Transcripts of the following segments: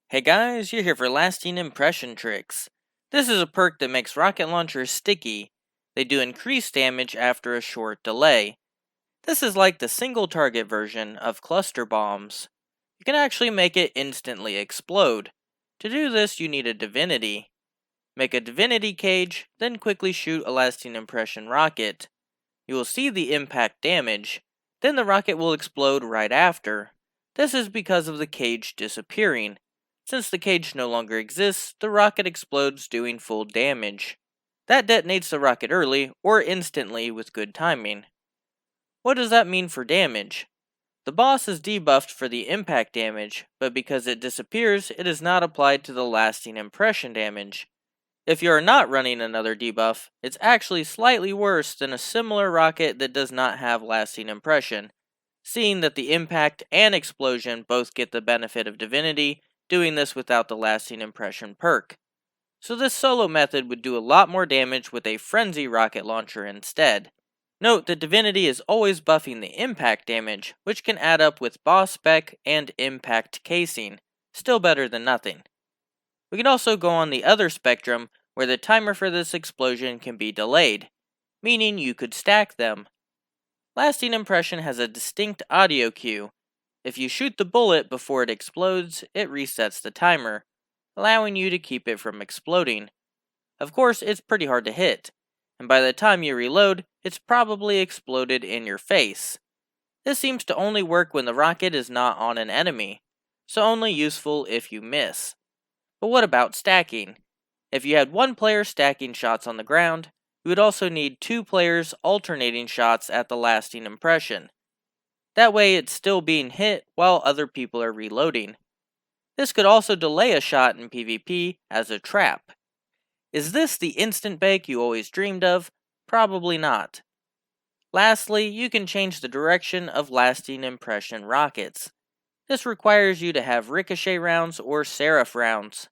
Hey guys, you're here for lasting impression tricks. This is a perk that makes rocket launchers sticky. They do increased damage after a short delay. This is like the single target version of cluster bombs. You can actually make it instantly explode. To do this, you need a divinity. Make a divinity cage, then quickly shoot a lasting impression rocket. You will see the impact damage, then the rocket will explode right after. This is because of the cage disappearing. Since the cage no longer exists, the rocket explodes doing full damage. That detonates the rocket early or instantly with good timing. What does that mean for damage? The boss is debuffed for the impact damage, but because it disappears, it is not applied to the lasting impression damage. If you are not running another debuff, it's actually slightly worse than a similar rocket that does not have lasting impression, seeing that the impact and explosion both get the benefit of divinity, doing this without the lasting impression perk. So this solo method would do a lot more damage with a frenzy rocket launcher instead. Note that divinity is always buffing the impact damage, which can add up with boss spec and impact casing, still better than nothing. We can also go on the other spectrum where the timer for this explosion can be delayed, meaning you could stack them. Lasting impression has a distinct audio cue. If you shoot the bullet before it explodes, it resets the timer, allowing you to keep it from exploding. Of course, it's pretty hard to hit, and by the time you reload, it's probably exploded in your face. This seems to only work when the rocket is not on an enemy, so only useful if you miss. But what about stacking? If you had one player stacking shots on the ground, you would also need two players alternating shots at the lasting impression. That way it's still being hit while other people are reloading. This could also delay a shot in PvP as a trap. Is this the instant bake you always dreamed of? Probably not. Lastly, you can change the direction of lasting impression rockets. This requires you to have ricochet rounds or seraph rounds.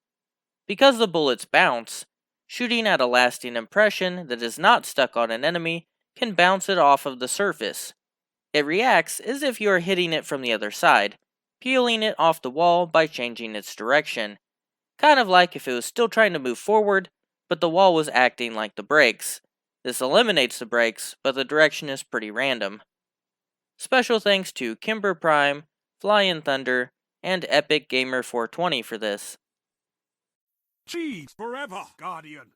Because the bullets bounce, shooting at a lasting impression that is not stuck on an enemy can bounce it off of the surface. It reacts as if you are hitting it from the other side, peeling it off the wall by changing its direction. Kind of like if it was still trying to move forward, but the wall was acting like the brakes. This eliminates the brakes, but the direction is pretty random. Special thanks to Kimber Prime, Flyin' Thunder, and Epic Gamer 420 for this. Cheese forever, Guardian.